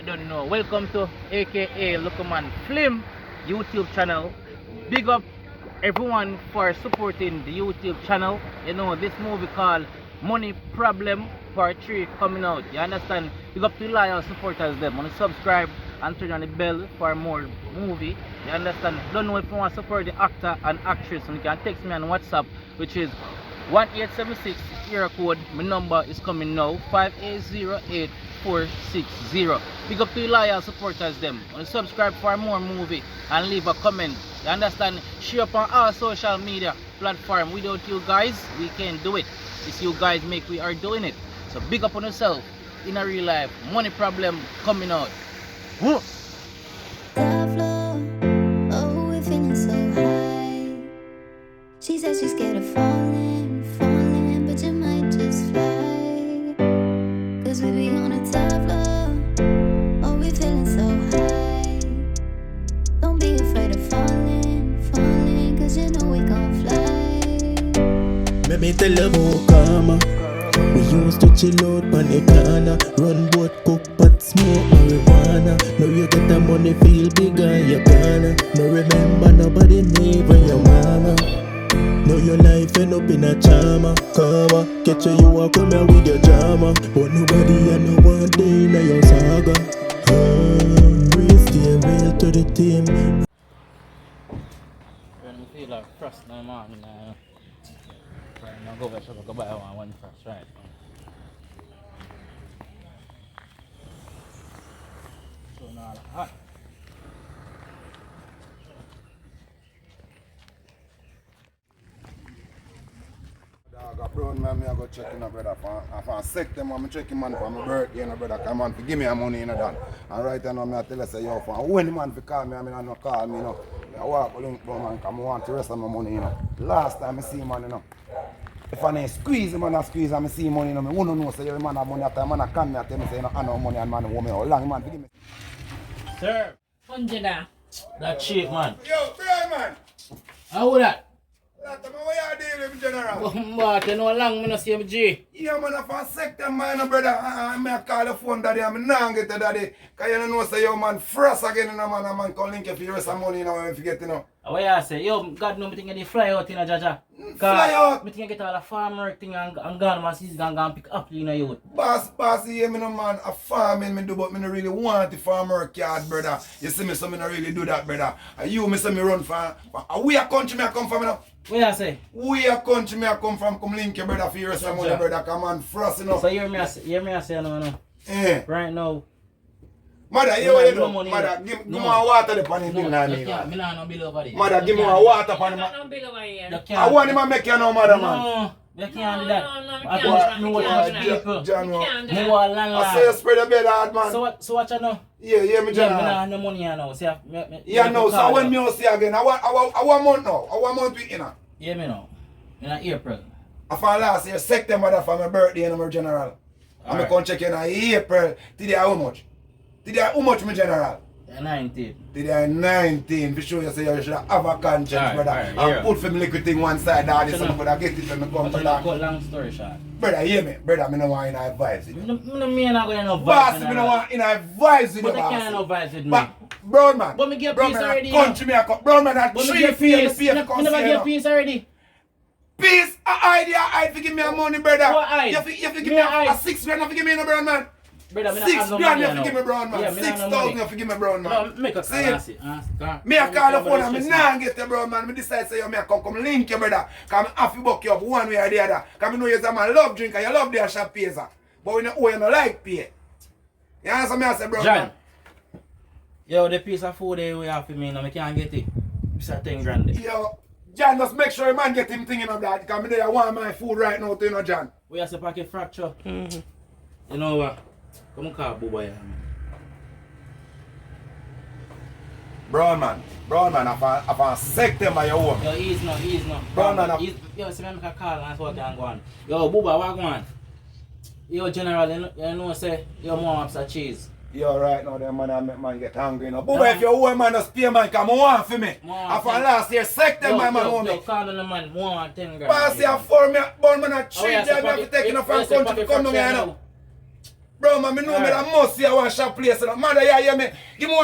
don't know. Welcome to AKA Lookaman Film YouTube channel. Big up everyone for supporting the YouTube channel. You know, this movie called Money Problem Part 3 coming out. You understand? Big up to loyal supporters them. Want to subscribe and turn on the bell for more movie. You understand? Don't know if you want to support the actor and actress, and you can text me on WhatsApp, which is 1876 error code. My number is coming now, 5808460. Big up to the loyal supporters them. And subscribe for more movie and leave a comment. You understand? Share up on our social media platform. Without you guys, we can't do it. It's you guys make we are doing it. So big up on yourself in a real life. Money Problem coming out. Woo! Oh, we're feeling so high. She says she's scared of falling, but you might just fly. Cause we be on a top floor. Oh, we feeling so high. Don't be afraid of falling, cause you know we gon' fly. Let me tell you about karma. We used to chill out on the corner, run boat, cook pot, smoke marijuana. Now you get the money, feel bigger, you gonna. No remember nobody name when your mama. Now your life end up in a charmer, karma. Catch you walk come here with your drama, but nobody and no one day in your saga. Real stay real to the team. When I feel like frost no morning, right now go back to go buy one frost, right? So now hot. Dog, a brown man, me I go check in a brother for sick them, I'm checking man for my birthday, you know, brother, come on, give me a money, you know, that. And right now, I tell you, say, yo, for when the man for call me, I mean, I don't call me, you know. I walk with him, bro, man, because I want the rest of my money, you know. Last time I see man, you know. If I ain't squeeze him and I squeeze and I see money, you know, I wouldn't know, say, your man have money after man, I come me, I tell me, say, you know, I know money and man, want me how long, man, forgive me. Sir, $100. that cheap man. Yo, bro, man. How that? That time, what you dealing with, General? But you know long me no see MG. Yeah, man, if I sick them, man, brother, I call the phone daddy, I'm not get the daddy. Because you know, say, yo, man, frost again, you know, man, a man can link you for the rest of money, you know, if you get, you know. What you say? Yo, God know me think they fly out in a Jaja. Fly out? Me think I get all the farm work thing and gone, man, season and pick up, you know, youth. Boss, you hear me, no, man, a farming me do, but me no really want the farm work yard, brother. You see me, so me no really do that, brother. And you, me say me run for, we a country me I come from, you know. What you say? We a country me I come from, come link you, brother, for your rest of money, brother, come on, frost, you know. So hear me I say, you know, Eh. right now. Mother, you what you do? Mother, give me more water the pan in the No, you can't. Me nah no bill over there. Mother, give me more water pan You him. got no bill over here. You can't. I want him to make you know, mother, man. No, you can't do that. No, we I can't. want We me can't want do that. people. John, We can't do Me that. want I say you landlord. spread the bed hard, man. So what you know? Yeah, me, Yeah, me John. nah have no money here now. See, Yeah, no, so when me see again, I want month now. I want month with you know. Yeah, me know. In April. I found last year, September for my birthday in my general. I'm Alright. going to check in April. Today how much? Today how much, my general? 19. Today 19. For sure you say you should have a conscience, Alright, brother. alright, And yeah. put some liquid thing one side, all this, Shut so up. I get it when I come to But that. cut long story short. Brother, hear me. Brother, me no want to advise with you. Me not going to no Boss, vibes. me no want to advise with you, But they can't no boss. vibes with me. But, brown man. But me get brown peace man, already, country me a come. Brown man, that But me tree get fee, peace. the Me come never see, get you know. peace already. Peace, a idea, I give me a money, brother. What hide? You have to give Me me hide. a 6 grand, you have to give me a brown man. Brother, me not 6 have no grand, money you have to now. give me brown man. Yeah, me not have no 6,000, money. you have to give me brown man. No, make a See? call and see. Me a call the phone and me nah get the brown man. Me decide say yo, me a come link you, brother. Cause me have to buck you up one way or the other. Cause me know you're a man love drink and you love the shop pays. But we know you no like pay. You understand me I say, brown John. man? Yo, the piece of food they we have for me now, me can't get it. It's a 10 grand. Yo, John, just make sure a man get him thinking of that. Cause me there I want my food right now, you know, John. We have to pack a fracture. You know what? Come on, call Booba here, man. Brown man, I found September you own. Yo, ease no. Brown man, Yo, see me make a call and so I can go on. Yo, Booba, what go on? Yo, General, you know say, yo, more ups a cheese. Yo, right now, them man, I make man get hungry now. Booba, if you owe man, just pay man, come on for me. I found last year, September, man, owe me. Yo, call on the man, more 10 grand. Pass here for me, born man, a Oh, tree yeah, job, so me have to take in a from yes, country pocket to come down fracture here now. now. Bro, man, me know me that must see I want shop place. Mother, yeah, hear me. Give me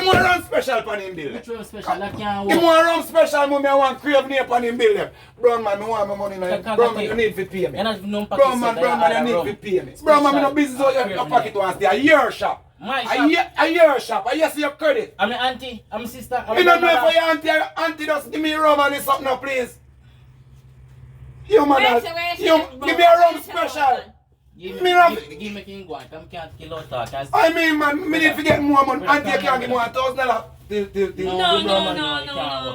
one rum special pan him bill. Which one special? That can't Give me work. one rum special, mommy. I want crave near pan him bill. Bro, man, me want my money now. Bro, man, you need to pay me. Bro, man, you need to pay me. Bro, man, me no business out your pocket once. They a year shop. My shop. A year shop. I see your credit. I'm an auntie. I'm a sister. You don't know for your auntie. Auntie, just give me a rum and something now, please. You, man, give me a rum special. Give me king go. I can't kill out talk. I mean, man, me need to get more money. Auntie, you can't give me $1,000. No,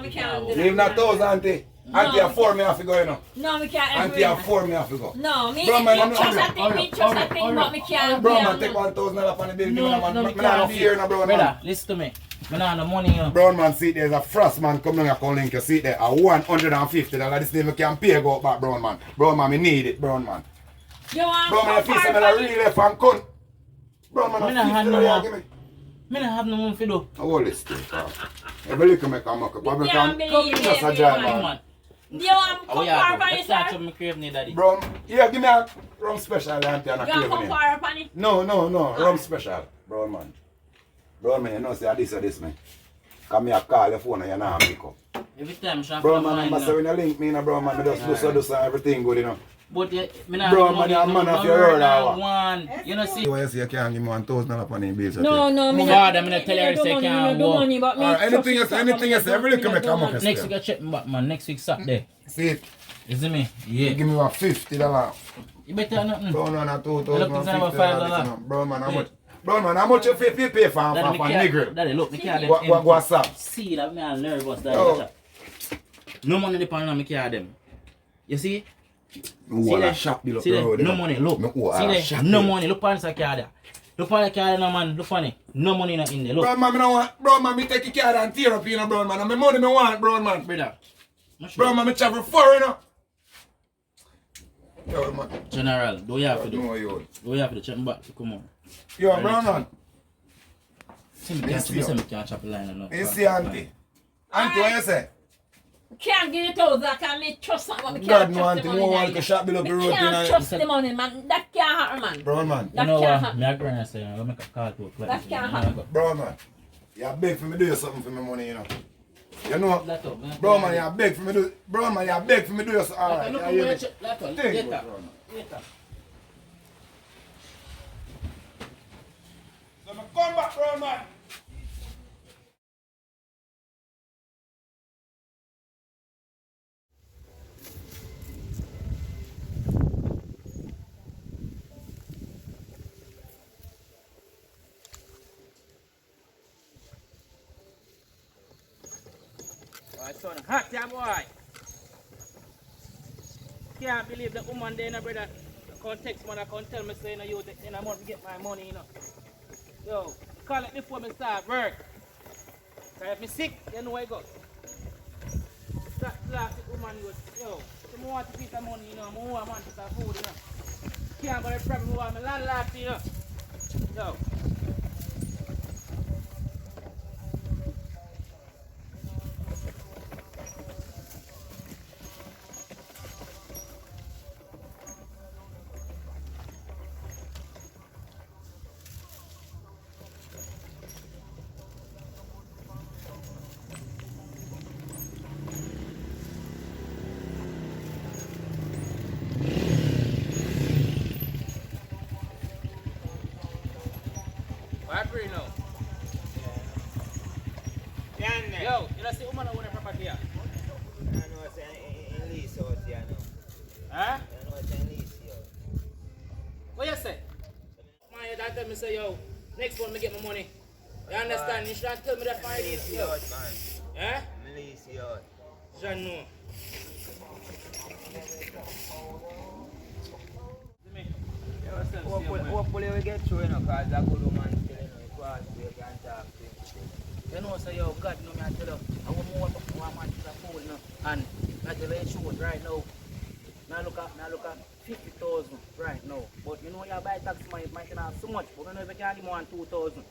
we can't do that. Leave that 1,000, auntie. Auntie, a 4 me have to go, you know. No, we can't. Auntie, a 4 me have to go. No, me Bro, man, trust a thing, but me can't. Bro, man, take $1,000 on the bill. No, Me not no fear, no, bro, man. Brother, listen to me. I don't have no money, you know. Brown man, see there's a frost man come down and link you. See there, $150. This name can pay go back, brown man. Brown man, me need it, brown man. You want Brown man, I feel some of the real left and cunt. Brown man, Me I not have feel no some more. of Me don't have no money for do. Hold this thing, every little make a mock up. You can't believe it, That's a man. job, Come man. on. You want Oh yeah, compare bro. upon it, Let's start sir? to me crave need daddy. Brown, yeah, give me a rum special auntie and a You want craving name. compare upon it? No, rum special, brown man. Brown man, you know say this or this man. Come here, call your phone and you not pick up. Every time she have Brown to man, mind, number you know. 7 link me, you know, brown man. Me just do so everything good, you know. But me not Bro, have man, money, you're a man of your word, hour. one. You know see. You say you can't give me $1,000 upon the bills. No, me not- I'm gonna tell her say can't do walk. money, but me Anything else, every little make a mock up. Next week I check me back, man. Next week Saturday. See it? You see me? Yeah. Give me about $50. You better nothing. Bro, no, not Look, it's about $5. Bro, man, how much? Bro, man, how much you pay for nigger? Daddy, look, me can't them What's up? See that me I'm nervous that. Oh. No money depend on me carry them. You see? See there? shop bill up See the there? road. No money, look. See there? No money. Look on the car there. Look on the car there, no man. Look on it. No money not in there. Look. Bro, man, me no want. Bro, man, me take your car and tear up, you know, bro, man. And my money me want, bro, man. Brother. Bro, man, me travel far, you know. Yo, man. General, do you have to do? No, yo. Do you have to check me back? Come on. Yo, bro, man. See me can't chop a line enough. You see, auntie. Auntie, what you say? can't give it out that can me trust someone. Me God can't no trust want the to money. want to shop below the road. Me can't trust the money, man. That can't happen, man. Brown man. That You know can't what? happen. Me agree and say, I'll make a call to a That can't happen. Brown man. You beg for me do something for my money, you know. You know, Let up. bro man, you beg for me do. Bro man, you beg for me do something. Alright, Look, you hear me? let up. Think, Later. bro, man. Later. So me come back, brown man. It's so hot, yeah, boy. Can't believe the woman there, no brother. Can't text man, I can't tell me saying you in a month to get my money, you know. Yo, call it before me start work. Cause if me sick, you know where I go. That classic woman goes, yo, if I want a piece of money, you know, I want a piece of food, you know. Can't go to the problem, I want my landlord, you know. Yo. I agree now. Yeah. Yo, you know see woman who own a property here? I know it's in lease out here now. Huh? I know it's in lease here. What you say? My dad tell me say yo, next one me get my money. You understand? You should tell me that my Lease lease here, yo. man. Huh? Lease here. John know. See me? Hopefully we get through, you know, because that good woman still, you know, you cross we can talk to him. You know say yo, God know me I tell you, I want more man to the phone, you know. And not the way it shows right now. Now look at 50,000 right now. But you know you buy tax money, it might not so much, but I don't know if you can give more than 2,000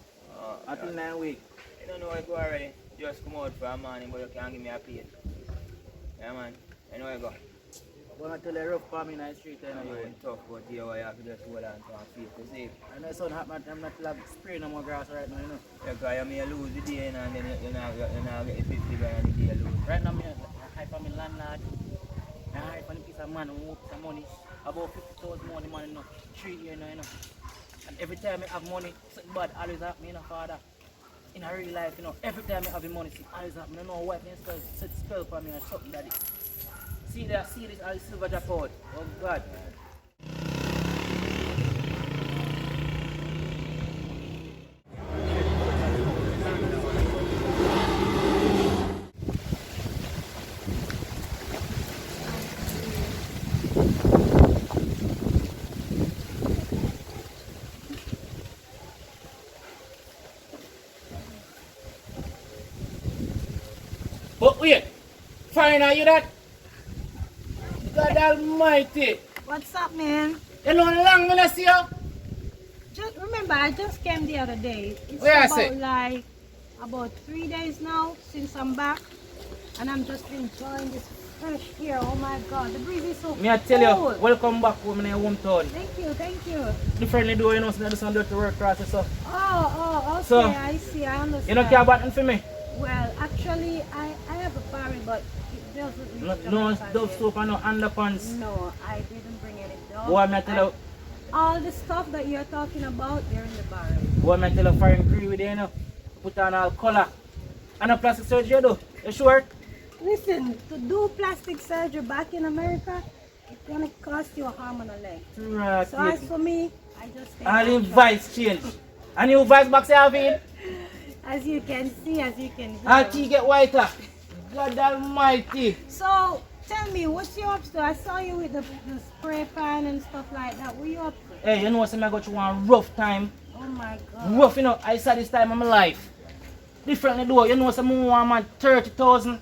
until 9 weeks. You don't know I go already. Just come out for a money, but you can't give me a pay. Yeah, man. I know I go. When I tell you rough for me in the street, you know, It's tough, but you have to just hold on to our feet to save. I know son I'm not like spraying no more grass right now, you know. Yeah, because you may lose the day and then you know get the 50 grand the day lose. Right now, I hype on my landlord. I hype on a piece of man who wants some money. About 50,000 more the money, you know. 3 years now, you know. And every time I have money, something bad always happen, you know, father. In a real life, you know, every time I have the money, something always happen. I don't know why can set spell for me or something daddy. See this, all the silver drop out. Oh God. But wait, fine, are you that? God Almighty. What's up, man? You know how long when I see you? Just remember, I just came the other day. It's Where I about say? like about 3 days now since I'm back, and I'm just enjoying this fresh air. Oh my God, the breeze is so Me I tell you, cold. welcome back home in your hometown. Thank you, thank you. Differently do you know, so I do some dirty work process so. Oh, okay, So, I see, I understand. You don't care about nothing for me? Well, actually, I have a barrel, but it doesn't reach No Jamaican dove yet. soap and no underpants. No, I didn't bring any dove. Boy, me I tell you, All the stuff that you're talking about, they're in the barrel. boy, me I tell you, foreign crew with you, you know. Put on all color. And a plastic surgery you do. You sure? Listen, to do plastic surgery back in America, it's gonna cost you a arm and a leg. Right. So as for me, I just stay All in natural. vice change. And you vice box you have in? As you can see, as you can All hear. tea get whiter. God Almighty. So tell me, what's you up to? I saw you with the spray pan and stuff like that. What you up to? Hey, you know what, I go through one rough time. Oh my God. Rough, you know, I saw this time of my life. Differently though, you know, some one man 30,000.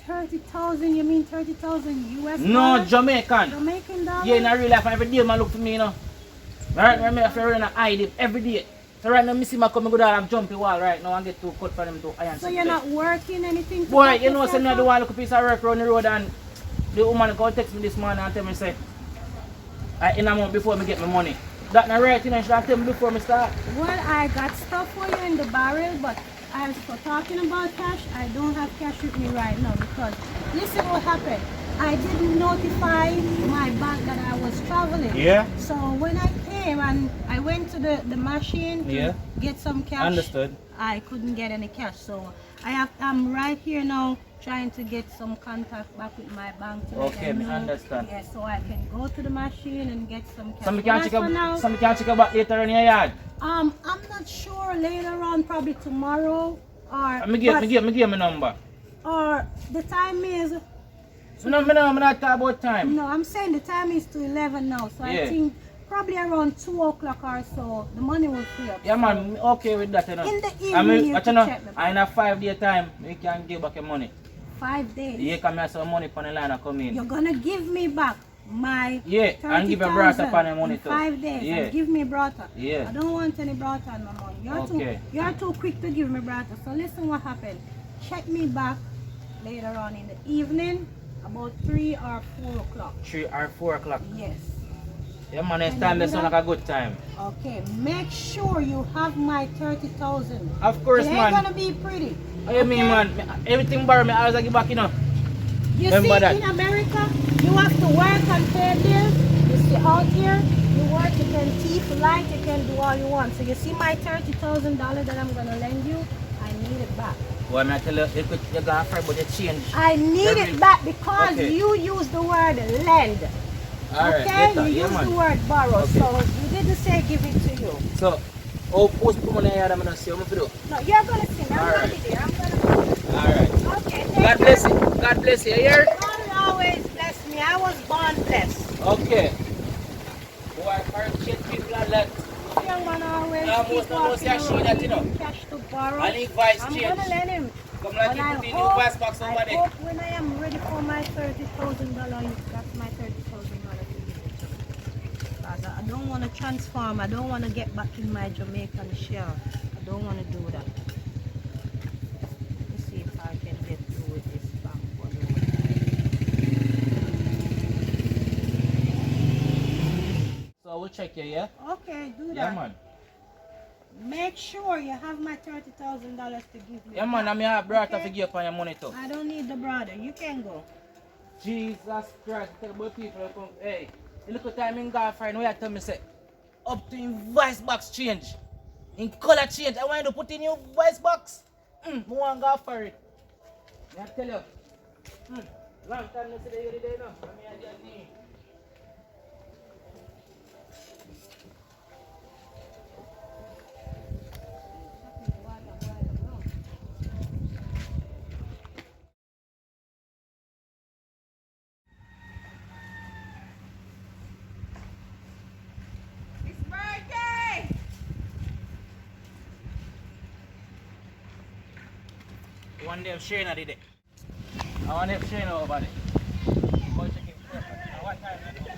30,000? You mean 30,000 US No, dollars? Jamaican. Jamaican dollars? Yeah, in a real life, every day man look for me, you know. Right now, I have to run an eye dip every day. So right now, I see my come and go down and jump the wall right now and get too cut for them to iron. So you're not working anything? To Boy, back you know, yourself some I up? do want to look a piece of work around the road and the woman go text me this morning and tell me, say, in a month before me get my money. That not right, you know, she tell me before me start. Well, I got stuff for you in the barrel, but as for talking about cash, I don't have cash with me right now because listen what happened. I didn't notify my bank that I was traveling. Yeah. So when I came and I went to the machine to Yeah. get some cash, Understood. I couldn't get any cash. So I'm right here now trying to get some contact back with my bank to let Okay, them me know. understand. Yeah, so I can go to the machine and get some cash. Somebody But can as check for now, up, somebody can check about later in your yard. I'm not sure, later on, probably tomorrow or Me give my number. or the time is So no, me not talk about time. no, I'm saying the time is to 11 now, so Yeah. I think probably around 2 o'clock or so the money will free up. Yeah man, me okay with that, you know. In the evening, I mean, you you can know, check the I in a 5-day time, you can give back your money. 5 days. Yeah, come here some money from the line and come in. You're gonna give me back my Yeah, and give your brother upon the money in too. 5 days. Yeah. And give me brother. Yeah. I don't want any brother on my money. Okay. You're too quick to give me brother. So listen what happened. Check me back later on in the evening, about 3 or 4 o'clock. 3 or 4 o'clock. Yes. Yeah man, next Can time you they do sound that? like a good time. Okay. Make sure you have my 30,000. Of course, It ain't man. gonna be pretty. What you mean, man? Everything borrow me, I always give back, you know. You Remember see, that. in America, you have to work and pay bills. You see, out here, you work, you can thief, light, you can do all you want. So you see my $30,000 that I'm gonna lend you, I need it back. Well, I tell you, you're gonna fight about the change. I need Every- it back because Okay. you use the word lend. Alright, Okay, later, you yeah use man. the word borrow, Okay. so you didn't say give it to you. So, who's put money in here, I'm gonna see what I'm gonna do. No, you're gonna see me. I'm All gonna right. be there. I'm gonna. Alright. Okay. God bless you. God bless you, you hear? God always bless me. I was born blessed. Okay. Boy, first shit people are like, Young man always Yeah, keep most of us walking are sure around that, you know. needing cash to borrow. I need vice I'm change. gonna lend him. Come like But you I put in your hope, vice box I somebody. hope when I am ready for my $30,000, that's my $30,000 to give it to me. 'Cause I don't want to transform. I don't want to get back in my Jamaican share. I don't want to do that. Let me see if I can get through with this bank one more time. will check you, yeah? Okay, do that. Yeah, man. Make sure you have my $30,000 to give me. Yeah, man, back, I'm your brother okay? to give you your money too. I don't need the brother. You can go. Jesus Christ, tell the people come. Hey, you look at time in girlfriend, where you tell me say, up to in voice box change. In color change. I want you to put in your voice box. I want to go for it. I tell you. Long time I see you today now. I'm here just need. It's birthday! One day Shayna did it. I want to Shayna over there. Go check it first. Now what time is it?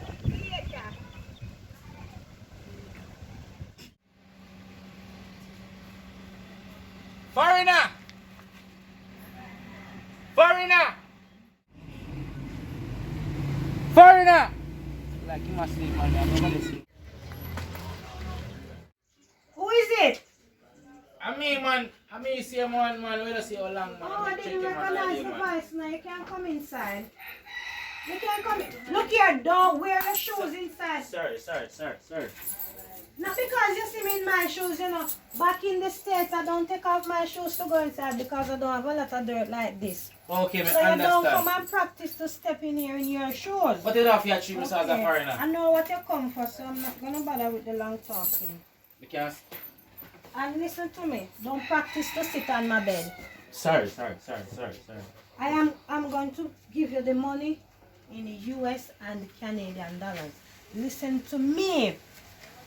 Foreigner! Foreigner! Foreigner! Like you must sleep, man. I'm not sleep. Who is it? I mean, man. I mean, see a man. We don't see how long, man. Oh, I Check didn't him, man, recognize early, the man. voice now. You can't come inside. You can't come in. Look here, don't wear your shoes inside. Sorry. Not because you see me in my shoes, you know. Back in the States, I don't take off my shoes to go inside because I don't have a lot of dirt like this. Okay, So man, you don't come understand. and practice to step in here in your shoes. But you don't have to treat me as a Okay. foreigner. I know what you come for, so I'm not going to bother with the long talking. Because... And listen to me. Don't practice to sit on my bed. Sorry. I'm going to give you the money in the US and the Canadian dollars. Listen to me.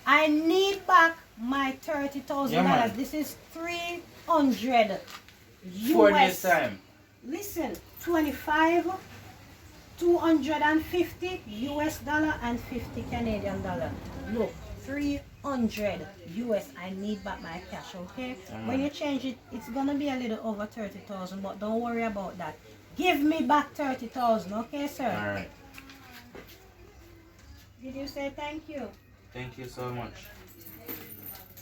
I need back my $30,000. Yeah, man. This is 300 US. 4 days time. Listen, 25, 250 US dollar and 50 Canadian dollar. Look, 300 US. I need back my cash, okay? When you change it, it's gonna be a little over 30,000, but don't worry about that. Give me back 30,000, okay, sir? Alright. Did you say thank you? Thank you so much.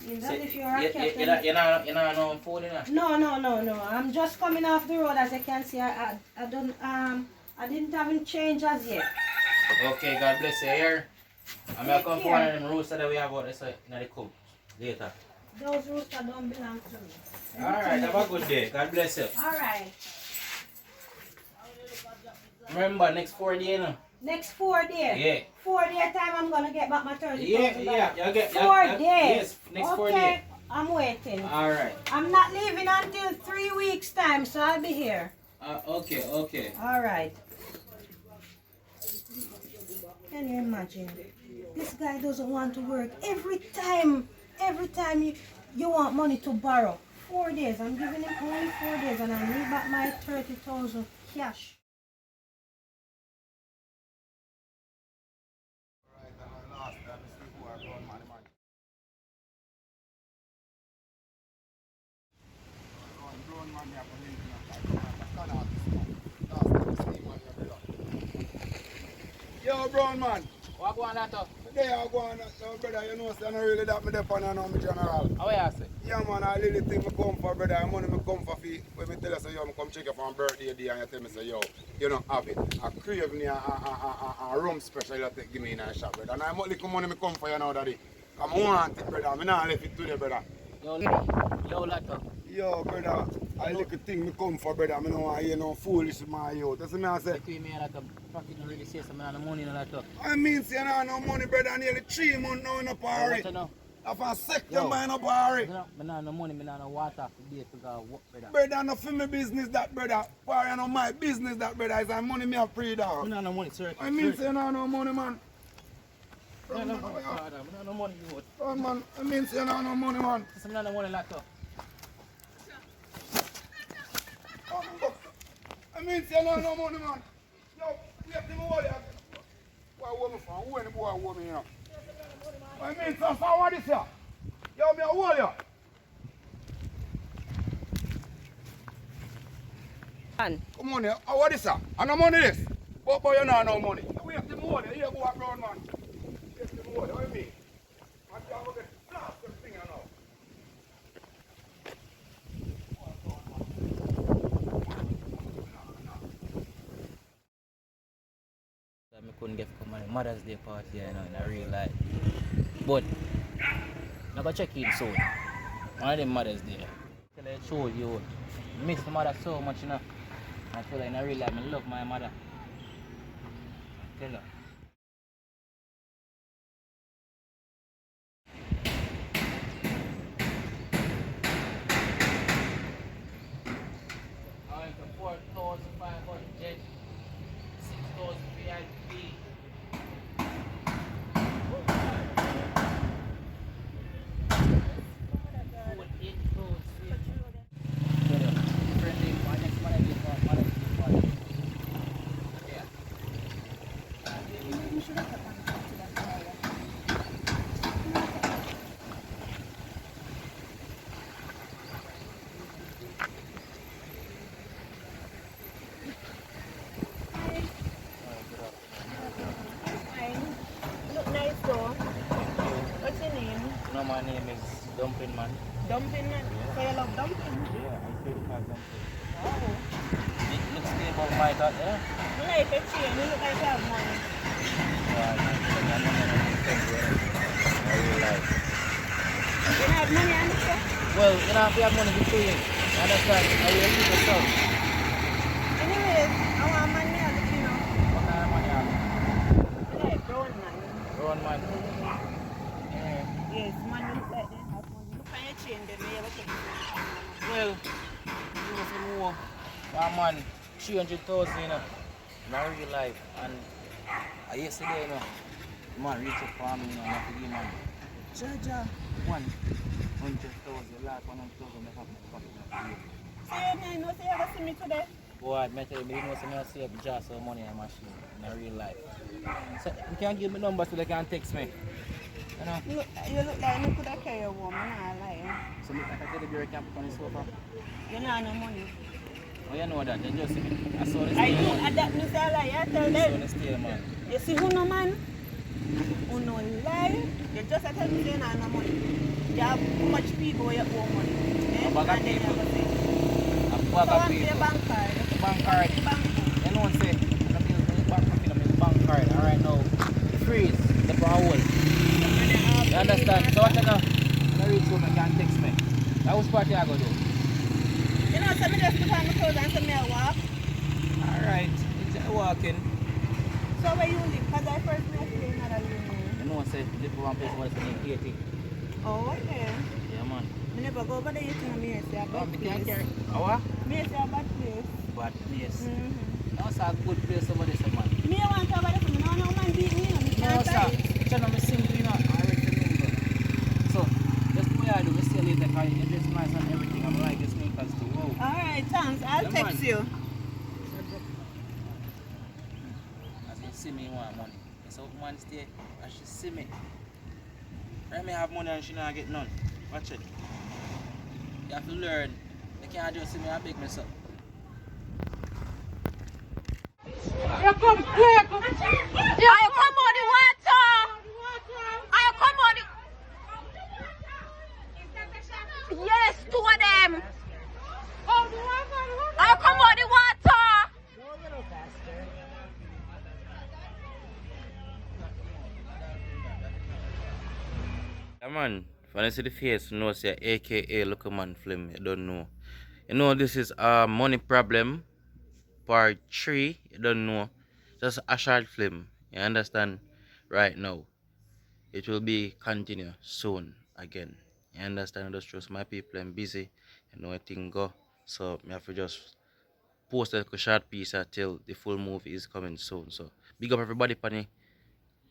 You know, So, if you're a captain. you're not on phone, you know? No. I'm just coming off the road, as you can see. I didn't have change as yet. Okay, God bless you here. I'm gonna come Take for care. one of them roosters that we have out there in the cook later. Those roosters don't belong to me. Alright, have a good day. God bless you. All right. Remember, next 4 days, you know? Next 4 days. Yeah. 4 day time, I'm gonna get back my 30,000. Yeah. You get 4 days. Yes, next 4 days. Okay, I'm waiting. Alright. I'm not leaving until 3 weeks time, so I'll be here. Okay. All right. Can you imagine? This guy doesn't want to work. Every time you want money to borrow. 4 days. I'm giving him only 4 days, and I need back my 30,000 cash. Yo, brown man. What go on that up? Today I go on, brother, you know, I don't really that me depend on me general. How you say? Yeah, man, I really think me come for, brother. Money me come for fee. When me tell you, say, yo, me come check you for my birthday day and you tell me, say, yo, you don't have it. I crave me a rum special you take, give me in a shop, brother. And I'm only come money me come for you now, daddy. Come want it, brother. Me not left it today, brother. Yo, laptop. Yo, brother, I little thing me come for, brother. Me don't want to hear no foolish my yo. That's what I say. You me a laptop. Pocket don't really say something on the money in the laptop. I mean, say, I no money, brother. Nearly 3 months now in a party. What you know? If I sick your mind up, party. I don't no money, I don't no water for day to go work, brother. Brother, no for me business that, brother. Party no my business that, brother. It's like money me have free dog. I don't no money, sir. I mean, say, no money, man. I don't no money, you would. Oh, man, I mean, say, no money, man. I don't no money laptop. I mean, say, no money, man. Yo, we have to go over there. Why woman from? Who any boy woman, you know? I mean, so what is here? Yo, me a hold you. Come on here. What is that? I no money this. But you know no money. We have to go over there. Here go a brown man. We have to go over there. What do you mean? couldn't get to come on the Mother's Day party, you know, in a real life. But I'm gonna check in soon. One of them Mother's Day. Tell her the truth, you miss my mother so much, you know. I feel like in a real life, I love my mother. Tell her. I went to 4,500, 6,000 VIP. Look nice though. What's your name? No, my name is Dumpling Man. Dumpling man. So you love dumpling? Yeah, I feel like dumpling. Wow. It looks stable, my God, yeah? You like a chain, you look like you have money. Yeah, I really like. You have money on the stuff? Well, you know, if you have money to pay, you understand? I will keep yourself. Anyways, I want money on the you know. What kind of money you have? You like brown man. Brown man. Yeah. Yes, man look like they have money. Look at your chain then, you ever check it. Well, you know some more. One man, 300,000, you know, in a real life. And yesterday, you know, the man reached out for me, you know, and I have to give him Jaja. 100,000, last 100,000, I have to pocket that for you. So you know, so you ever see me today? Boy, I tell you, you know, some I save just some money in my machine in a real life. So you can give me numbers so they can text me. You know? You look like you could have carried a woman, I lie. So look like I tell you, you can put on the sofa. You know no money. Oh, you know that, you just see me. I saw this I stay, do, man. and that means I lie, I tell I saw them. this stay, man. You see who no man? Who no lie? You just tell me you know no money. You have much people where you owe money. Eh? A bag of And then you people. have to say. A So bag I of want to pay a people. bank card. Bank card. Bank card. You know what I'm saying? I'm in the bank card. And right now, freeze, the power. You understand? So what I know? When I reach home, you can text me. That was party I go do. You know, some of just put on my clothes and some me a walk. Alright, it's walking. So where you live? Because I first met you in another room. You know what I'm saying? Live for one place where it's in 80. Oh, okay. Yeah, man. I never go over there, you think me say a Oh, bad me can't place. carry. Our Me say a bad place. bad place. Mm-hmm. That's a good place over there, man. Me I want to over there for me. No man beat me. Me No, can't sir. try it. You know, me single, you know, I recommend. So, just the way I do, we still live there, because you dress nice and everything. I'm like your sneakers too. Wow. Alright, thanks. I'll Yeah, text man. you. As you see me, you want money. So, woman stay, as she see me. Right, me have money and she not get none. Watch it. You have to learn. You can't just see me and beg me so. You come quick! I come on the water! I come on the... Yes, two of them! I come on the water! Yeah, man. When I see the face, you know, say AKA Look a Man Film. You don't know. You know, this is a money problem. Part 3. You don't know. Just a short film. You understand? Right now. It will be continue soon again. You understand? Just trust my people. I'm busy. You know, I think go. So, I have to just post a little short piece until the full movie is coming soon. So, big up everybody, Pani.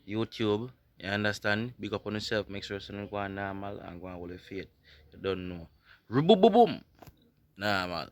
YouTube, you understand? Big up on yourself, make sure you go on normal and go on with the faith. You don't know. Boom, boom, boom. Normal.